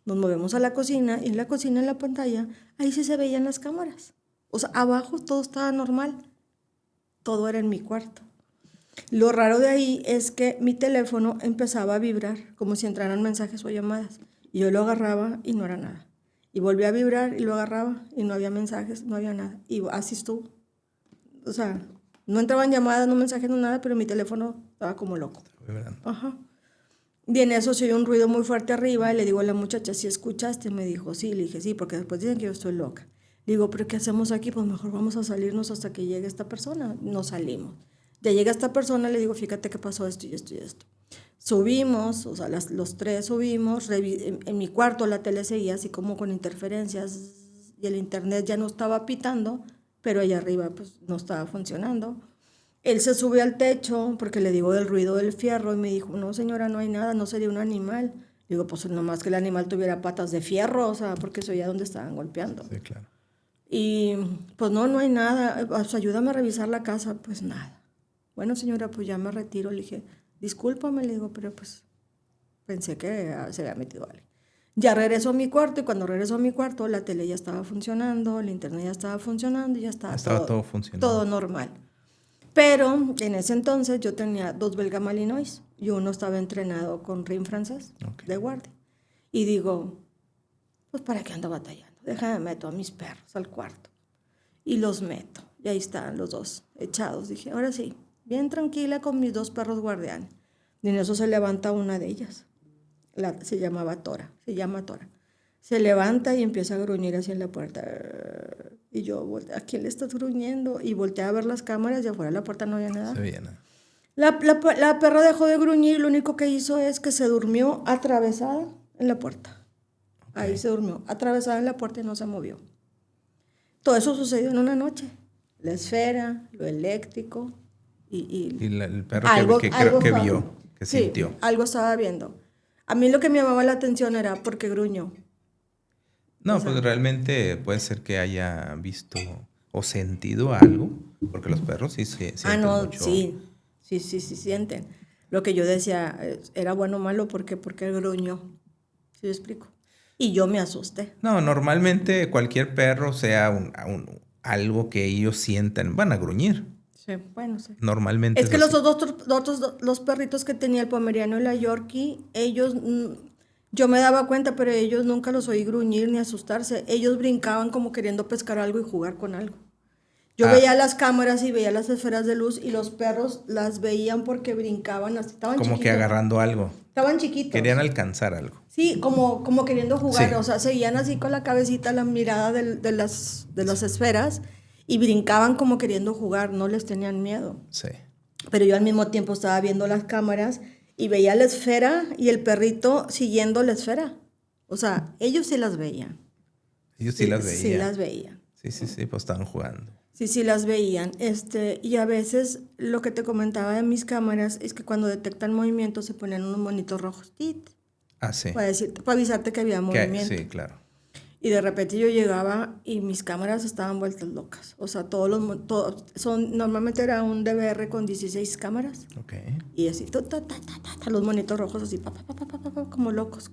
Nos movemos a la cocina y en la cocina, en la pantalla, ahí sí se veían las cámaras. O sea, abajo todo estaba normal. Todo era en mi cuarto. Lo raro de ahí es que mi teléfono empezaba a vibrar como si entraran mensajes o llamadas. Y yo lo agarraba y no era nada. Y volvía a vibrar y lo agarraba y no había mensajes, no había nada. Y así estuvo. O sea, no entraban llamadas, no mensajes, no nada, pero mi teléfono estaba como loco. Ajá. Y en eso se oyó un ruido muy fuerte arriba y le digo a la muchacha, ¿sí escuchaste? Me dijo, sí. Le dije, sí, porque después dicen que yo estoy loca. Le digo, ¿pero qué hacemos aquí? Pues mejor vamos a salirnos hasta que llegue esta persona. Nos salimos. Ya llega esta persona, le digo, fíjate que pasó esto y esto y esto. Subimos, o sea, los tres subimos, en mi cuarto la tele seguía así como con interferencias y el internet ya no estaba pitando, pero allá arriba pues no estaba funcionando. Él se sube al techo porque le digo del ruido del fierro y me dijo, no señora, no hay nada, no sería un animal. Digo, pues nomás que el animal tuviera patas de fierro, o sea, porque se oía donde estaban golpeando. Sí, claro. Y pues no hay nada, pues, ayúdame a revisar la casa, pues nada. Bueno, señora, pues ya me retiro. Le dije, discúlpame, le digo, pero pues pensé que se había metido alguien. Ya regreso a mi cuarto y cuando regreso a mi cuarto la tele ya estaba funcionando, el internet ya estaba funcionando y ya estaba todo funcionando. todo normal. Pero en ese entonces yo tenía 2 belga malinois y uno estaba entrenado con rin francés de guardia. Y digo, pues ¿para qué ando batallando? Déjame meto a mis perros al cuarto. Y los meto. Y ahí están los dos echados. Dije, ahora sí, bien tranquila con mis 2 perros guardianes. Y en eso se levanta una de ellas. Se llama Tora. Se levanta y empieza a gruñir hacia la puerta. Y yo, ¿a quién le estás gruñendo? Y volteé a ver las cámaras y afuera de la puerta no había nada. No se veía nada. La perra dejó de gruñir y lo único que hizo es que se durmió atravesada en la puerta. Okay. Ahí se durmió, atravesada en la puerta y no se movió. Todo eso sucedió en una noche. La esfera, lo eléctrico y el perro que vio, que sintió. Sí, algo estaba viendo. A mí lo que me llamaba la atención era por qué gruñó. No, pues realmente puede ser que haya visto o sentido algo, porque los perros sí sienten mucho. Sí sienten. Lo que yo decía, ¿era bueno o malo? ¿Por qué? Porque gruñó. ¿Sí me explico? Y yo me asusté. No, normalmente cualquier perro, sea algo que ellos sientan, van a gruñir. Sí, bueno, sí. Normalmente es que los perritos que tenía el pomeriano y la yorkie, ellos, yo me daba cuenta, pero ellos nunca los oí gruñir ni asustarse. Ellos brincaban como queriendo pescar algo y jugar con algo. Yo veía las cámaras y veía las esferas de luz y los perros las veían porque brincaban, así estaban como chiquitos. Que agarrando algo. Estaban chiquitos. Querían alcanzar algo. Sí, como queriendo jugar, sí. O sea, seguían así con la cabecita, la mirada de las esferas y brincaban como queriendo jugar, no les tenían miedo. Sí. Pero yo al mismo tiempo estaba viendo las cámaras y veía la esfera y el perrito siguiendo la esfera. O sea, ellos sí las veían. Ellos sí las veían. Sí las veían. Sí, pues estaban jugando. Sí las veían. Y a veces lo que te comentaba de mis cámaras es que cuando detectan movimiento se ponían unos monitos rojos. ¡Tit! Sí. Para avisarte que había movimiento. Sí, claro. Y de repente yo llegaba y mis cámaras estaban vueltas locas. O sea, normalmente era un DVR con 16 cámaras. Okay. Y así, los monitos rojos así, como locos.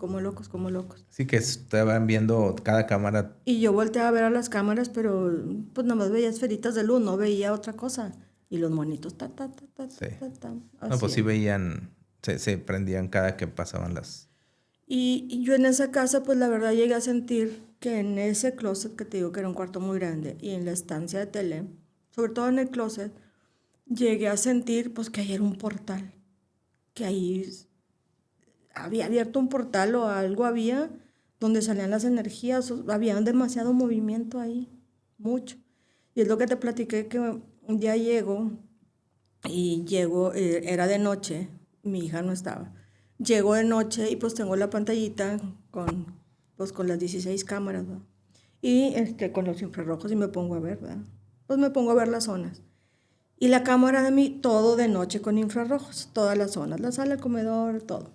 Sí, que estaban viendo cada cámara. Y yo volteé a ver a las cámaras, pero pues nada más veía esferitas de luz, no veía otra cosa. Y los monitos, Sí. No, pues sí veían, se prendían cada que pasaban las... Y yo en esa casa, pues la verdad llegué a sentir que en ese closet, que te digo que era un cuarto muy grande, y en la estancia de tele, sobre todo en el closet, llegué a sentir pues que ahí era un portal, que ahí había abierto un portal o algo había donde salían las energías, había demasiado movimiento ahí, mucho. Y es lo que te platiqué, que un día llego, era de noche, mi hija no estaba. Llego de noche y pues tengo la pantallita con las 16 cámaras, ¿verdad? Y con los infrarrojos y me pongo a ver, ¿verdad? Pues me pongo a ver las zonas. Y la cámara de mí, todo de noche con infrarrojos, todas las zonas, la sala, el comedor, todo.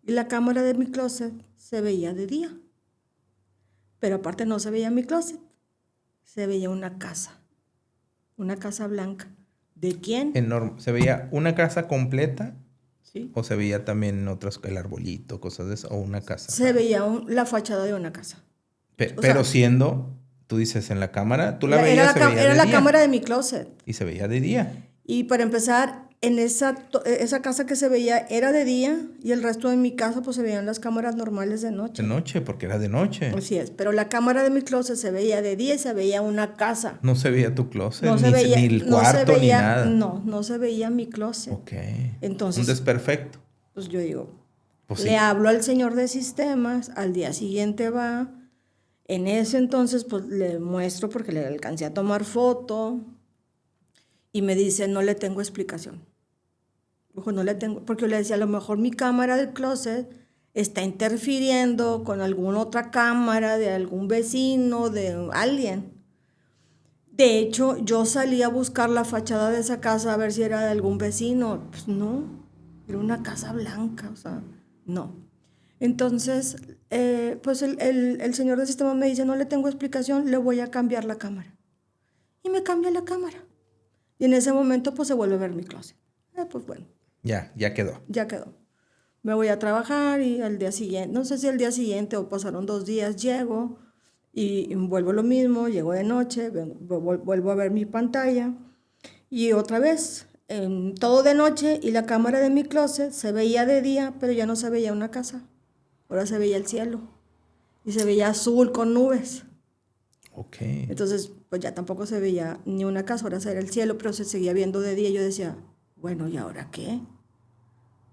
Y la cámara de mi closet se veía de día. Pero aparte no se veía mi closet, se veía una casa blanca. ¿De quién? Enorme. ¿Se veía una casa completa? Sí. ¿O se veía también otras, el arbolito, cosas de eso? ¿O una casa? Se veía la fachada de una casa. Pero siendo, tú dices, en la cámara, tú la veías, se veía de día. Era la cámara de mi closet. Y se veía de día. Y para empezar, en esa casa que se veía era de día y el resto de mi casa pues se veían las cámaras normales de noche. De noche, porque era de noche. Así es, pero la cámara de mi closet se veía de día y se veía una casa. No se veía tu closet, no ni, se veía, ni el cuarto, ni nada. No se veía mi closet. Ok. Entonces, un desperfecto. Pues yo digo, pues le hablo al señor de sistemas, al día siguiente va. En ese entonces pues le muestro porque le alcancé a tomar foto y me dice, no le tengo explicación. Ojo, no le tengo, porque yo le decía, a lo mejor mi cámara del closet está interfiriendo con alguna otra cámara de algún vecino, de alguien. De hecho, yo salí a buscar la fachada de esa casa a ver si era de algún vecino. Pues no, era una casa blanca, o sea, no. Entonces, pues el señor de sistema me dice, no le tengo explicación, le voy a cambiar la cámara. Y me cambia la cámara. Y en ese momento, pues se vuelve a ver mi closet. Pues bueno. Ya quedó. Ya quedó. Me voy a trabajar y al día siguiente, no sé si al día siguiente o pasaron 2 días, llego y vuelvo lo mismo, llego de noche, vuelvo a ver mi pantalla y otra vez, todo de noche y la cámara de mi closet se veía de día, pero ya no se veía una casa, ahora se veía el cielo y se veía azul con nubes. Ok. Entonces, pues ya tampoco se veía ni una casa, ahora se era el cielo, pero se seguía viendo de día. Yo decía, bueno, ¿y ahora qué?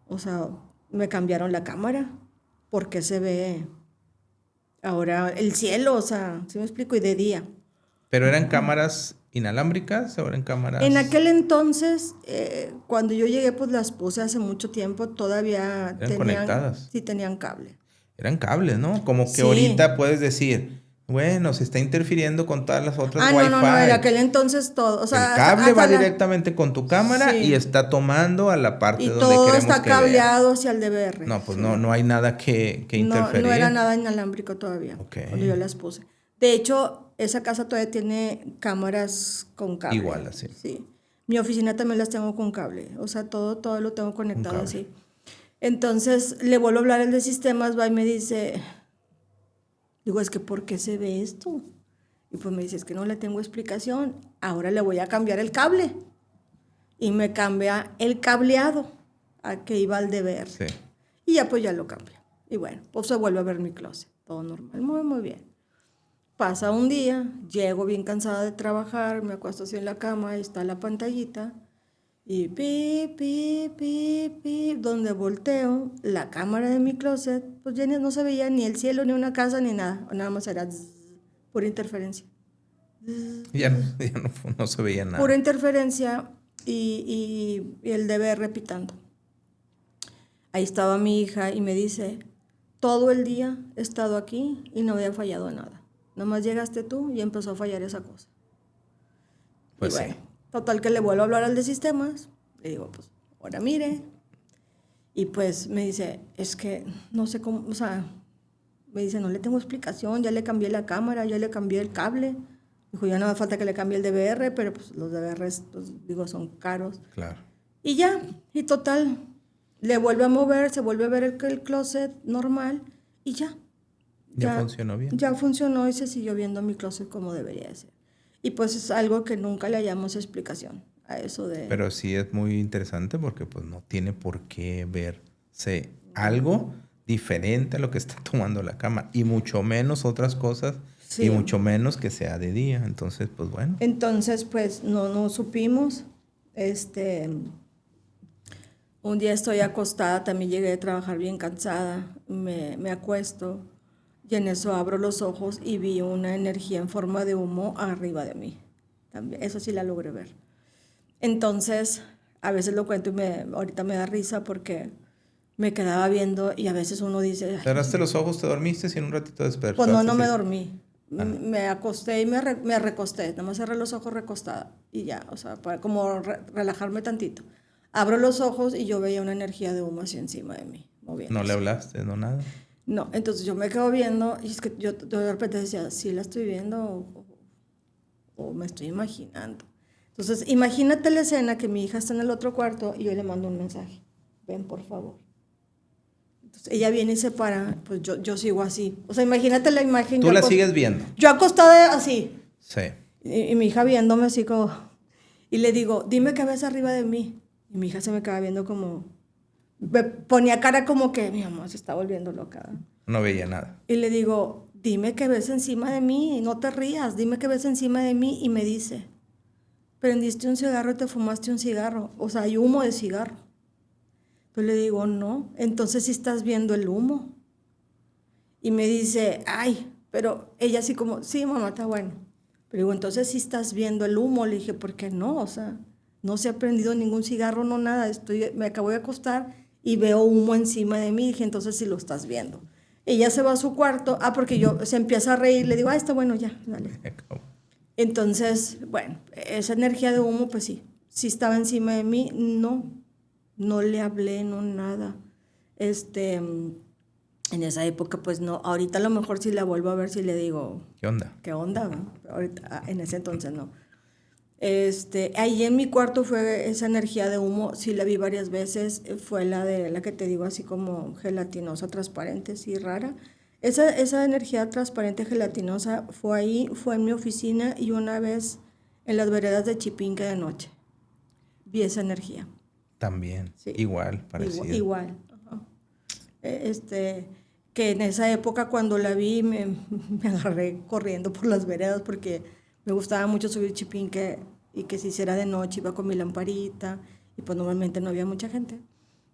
O sea, me cambiaron la cámara. ¿Por qué se ve ahora el cielo? O sea, ¿sí me explico? Y de día. ¿Pero eran cámaras inalámbricas o eran En cámaras... aquel entonces, cuando yo llegué, pues las puse hace mucho tiempo, todavía eran conectadas? sí tenían cable. Eran cables, ¿no? Como que Sí. ahorita puedes decir, bueno, se está interfiriendo con todas las otras No, en Wi-Fi. aquel entonces todo, o El sea, cable va hasta la... directamente con tu cámara y Sí. está tomando a la parte Y donde todo queremos está que vea. cableado hacia el DVR, No, pues no, sí. no hay nada que No era interferir. nada inalámbrico todavía, Ok. cuando yo las puse. De hecho, esa casa todavía tiene cámaras con cable. Igual así, Sí. Mi oficina también las tengo con cable. O sea, todo lo tengo un conectado cable. así. Entonces, le vuelvo a hablar al de sistemas, va y me dice, digo, es que ¿por qué se ve esto? Y pues me dice, es que no le tengo explicación. Ahora le voy a cambiar el cable. Y me cambia el cableado a que iba al deber. Sí. Y ya pues ya lo cambio. Y bueno, pues se vuelve a ver mi closet. Todo normal, muy bien. Pasa un día, llego bien cansada de trabajar, me acuesto así en la cama, ahí está la pantallita. Y donde volteo, la cámara de mi closet, pues ya no se veía ni el cielo, ni una casa, ni nada. Nada más era pura interferencia. No se veía Pura nada. interferencia y el DVR repitando. Ahí estaba mi hija y me dice, todo el día he estado aquí y no había fallado nada. Nomás llegaste tú y empezó a fallar esa cosa. Y Pues sí. bueno, total que le vuelvo a hablar al de sistemas. Le digo, pues, ahora mire. Y pues me dice, es que no sé cómo, o sea, me dice, no le tengo explicación, ya le cambié la cámara, ya le cambié el cable. Dijo, ya no me falta que le cambie el DVR, pero pues los DVRs, pues, digo, son caros. Claro. Y ya, y total, le vuelve a mover, se vuelve a ver el closet normal y ya. Ya funcionó bien. Ya funcionó y se siguió viendo mi closet como debería de ser. Y pues es algo que nunca le hallamos explicación a eso de... Pero sí es muy interesante porque pues no tiene por qué verse algo diferente a lo que está tomando la cámara. Y mucho menos otras cosas. Sí. Y mucho menos que sea de día. Entonces, pues bueno. Entonces, pues no supimos. Un día estoy acostada, también llegué a trabajar bien cansada, me acuesto y en eso abro los ojos y vi una energía en forma de humo arriba de mí. También, eso sí la logré ver. Entonces, a veces lo cuento y ahorita me da risa porque me quedaba viendo y a veces uno dice... Cerraste los ojos, te dormiste y en un ratito despertaste. Pues no me dormí. Ah, no. Me acosté y me recosté. Nada más cerré los ojos recostada y ya, o sea, para como relajarme tantito. Abro los ojos y yo veía una energía de humo así encima de mí, moviéndose. No le hablaste, no nada. No, entonces yo me quedo viendo y es que yo de repente decía, sí la estoy viendo o me estoy imaginando. Entonces, imagínate la escena que mi hija está en el otro cuarto y yo le mando un mensaje. Ven, por favor. Entonces, ella viene y se para, pues yo sigo así. O sea, imagínate la imagen. Tú la sigues viendo. Yo acostada así. Sí. Y mi hija viéndome así como... Y le digo, dime qué ves arriba de mí. Y mi hija se me queda viendo como... Me ponía cara como que mi mamá se está volviendo loca. No veía nada. Y le digo, dime qué ves encima de mí, no te rías, dime qué ves encima de mí. Y me dice, prendiste un cigarro y te fumaste un cigarro. O sea, hay humo de cigarro. Pues le digo, no, entonces sí estás viendo el humo. Y me dice, ay, pero ella así como, sí, mamá, está bueno. Pero digo, entonces sí estás viendo el humo. Le dije, ¿por qué no? O sea, no se ha prendido ningún cigarro, no nada. Me acabo de acostar y veo humo encima de mí. Dije, entonces sí lo estás viendo. Ella se va a su cuarto, porque se empieza a reír. Le digo, está bueno, ya, dale. Entonces, bueno, esa energía de humo, pues sí estaba encima de mí. No le hablé, no nada. En esa época, pues no. Ahorita a lo mejor si la vuelvo a ver, si le digo... ¿Qué onda? ¿Qué onda? Ahorita, en ese entonces no. Ahí en mi cuarto fue esa energía de humo, sí la vi varias veces, fue la que te digo así como gelatinosa, transparente, sí, rara. Esa energía transparente, gelatinosa, fue ahí, fue en mi oficina y una vez en las veredas de Chipinque de noche. Vi esa energía. También, Sí, igual, parecido. igual. Ajá. Que en esa época cuando la vi me agarré corriendo por las veredas porque me gustaba mucho subir Chipinque y que si hiciera de noche iba con mi lamparita y pues normalmente no había mucha gente.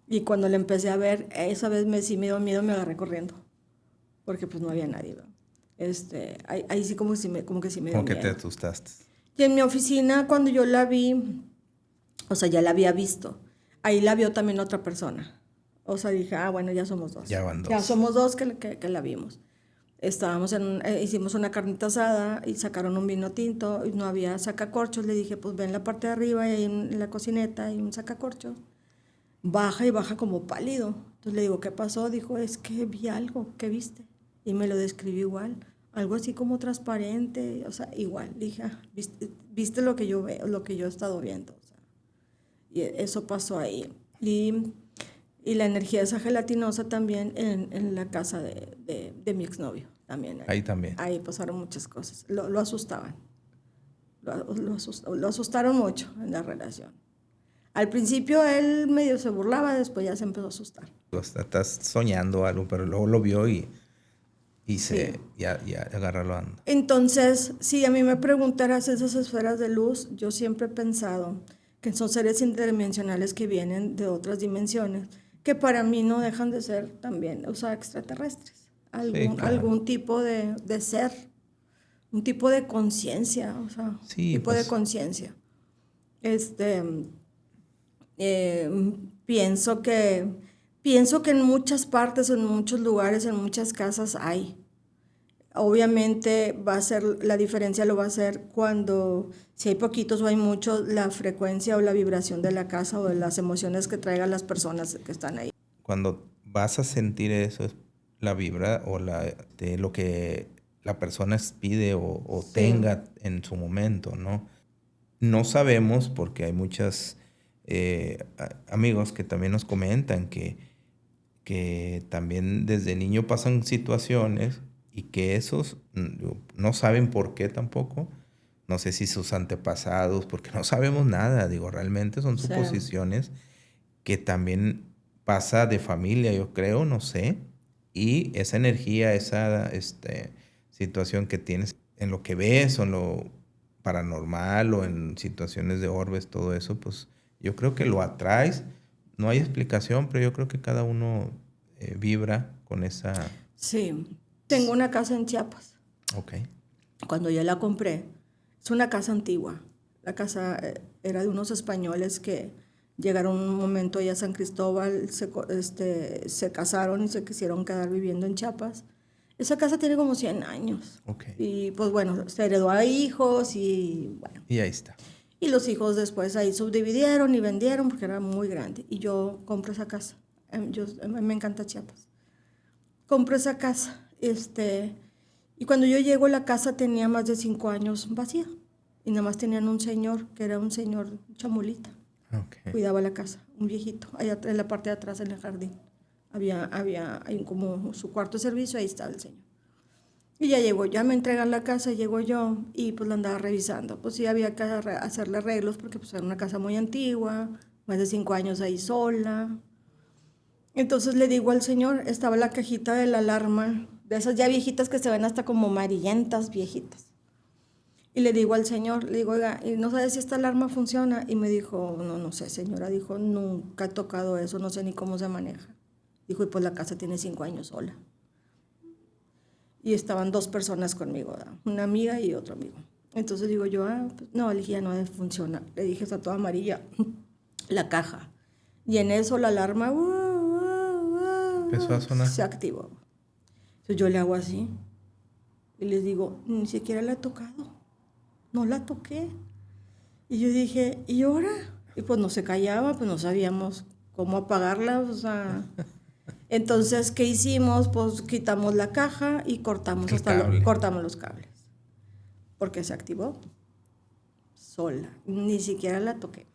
Y cuando la empecé a ver, esa vez sí me dio miedo, me agarré corriendo porque pues no había nadie, ¿verdad? Ahí sí como que sí me dio Como que te miedo. asustaste. Y en mi oficina cuando yo la vi, o sea, ya la había visto. Ahí la vio también otra persona. O sea, dije, bueno, ya somos dos. Ya van Ya dos. somos dos que la vimos. Hicimos una carnita asada y sacaron un vino tinto y no había sacacorchos. Le dije, pues ven la parte de arriba y ahí en la cocineta hay un sacacorchos. Baja y baja como pálido. Entonces le digo, ¿qué pasó? Dijo, es que vi algo, ¿qué viste? Y me lo describió igual. Algo así como transparente, o sea, igual. Le dije, ¿viste lo que yo veo, lo que yo he estado viendo? O sea, y eso pasó ahí. Y la energía esa gelatinosa también en la casa de mi exnovio. También Ahí también. ahí pasaron muchas cosas. Lo asustaban. Lo asustaron mucho en la relación. Al principio él medio se burlaba, después ya se empezó a asustar. Estás soñando algo, pero luego lo vio y Sí. ya agarra la onda. Entonces, si a mí me preguntaras esas esferas de luz, yo siempre he pensado que son seres interdimensionales que vienen de otras dimensiones, que para mí no dejan de ser también, o sea, extraterrestres. Sí, claro. Algún tipo de ser, un tipo de conciencia, o sea, Sí, tipo de pues conciencia. Este, pienso que en muchas partes, en muchos lugares, en muchas casas hay. Obviamente va a ser, la diferencia lo va a ser cuando, si hay poquitos o hay muchos, la frecuencia o la vibración de la casa o de las emociones que traigan las personas que están ahí. cuando vas a sentir eso, es la vibra o de lo que la persona pide o Sí. tenga en su momento, ¿no? No sabemos porque hay muchos amigos que también nos comentan que también desde niño pasan situaciones y que esos no saben por qué tampoco. No sé si sus antepasados, porque no sabemos nada, digo, realmente son Sí. suposiciones que también pasa de familia, yo creo, no sé. Y esa energía, esa situación que tienes en lo que ves o en lo paranormal o en situaciones de orbes, todo eso, pues yo creo que lo atraes. No hay explicación, pero yo creo que cada uno vibra con esa... Sí. Tengo una casa en Chiapas. Ok. Cuando yo la compré, es una casa antigua. La casa era de unos españoles que llegaron un momento allá a San Cristóbal, se casaron y se quisieron quedar viviendo en Chiapas. Esa casa tiene como 100 años. Ok. Y pues bueno, se heredó a hijos y bueno. Y ahí está. Y los hijos después ahí subdividieron y vendieron porque era muy grande. Y yo compro esa casa. Me encanta Chiapas. Compro esa casa. Y cuando yo llego, la casa tenía más de 5 años vacía. Y nada más tenían un señor, que era un señor chamulita. Ok. Cuidaba la casa, un viejito, allá en la parte de atrás en el jardín. Hay como su cuarto de servicio, ahí estaba el señor. Y ya llegó, ya me entregan la casa, llego yo y pues la andaba revisando. Pues sí había que hacerle arreglos porque pues era una casa muy antigua, más de 5 años ahí sola. Entonces le digo al señor, estaba la cajita de la alarma, de esas ya viejitas que se ven hasta como amarillentas viejitas. Y le digo al señor, le digo, oiga, ¿y no sabe si esta alarma funciona? Y me dijo, no sé, señora, dijo, nunca he tocado eso, no sé ni cómo se maneja. Dijo, y pues la casa tiene 5 años sola. Y estaban 2 personas conmigo, ¿verdad? Una amiga y otro amigo. Entonces digo yo, pues, no, le dije, ya no funciona. Le dije, está toda amarilla la caja. Y en eso la alarma Empezó a sonar. se activó. Entonces yo le hago así y les digo, ni siquiera la he tocado, no la toqué. Y yo dije, ¿y ahora? Y pues no se callaba, pues no sabíamos cómo apagarla, o sea... Entonces, ¿qué hicimos? Pues quitamos la caja y cortamos El cable. cortamos los cables. Porque se activó. sola. Ni siquiera la toqué.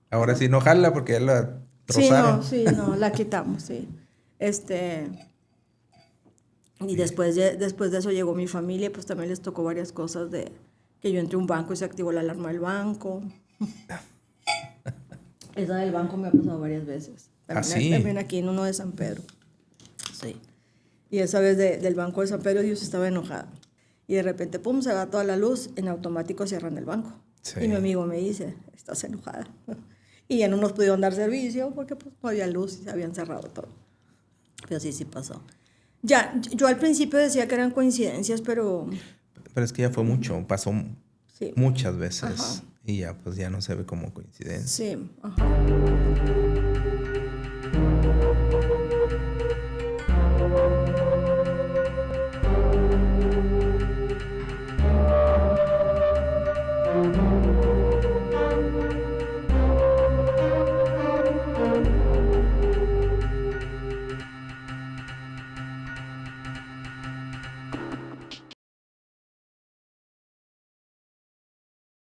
Ahora sí no jala porque ya la trozaron. Sí, no, la quitamos, sí. Y después de eso llegó mi familia, pues también les tocó varias cosas de que yo entré a un banco y se activó la alarma del banco. Esa del banco me ha pasado varias veces. Sí. También aquí en uno de San Pedro. Sí. Y esa vez del banco de San Pedro yo estaba enojada. Y de repente, pum, se va toda la luz, en automático cierran el banco. Sí. Y mi amigo me dice, estás enojada. Y ya no nos pudieron dar servicio porque pues, no había luz y se habían cerrado todo. Pero sí pasó. Ya, yo al principio decía que eran coincidencias, pero... Pero es que ya fue mucho, pasó sí. Muchas veces. Ajá. Y ya, pues ya no se ve como coincidencia. Sí, ajá.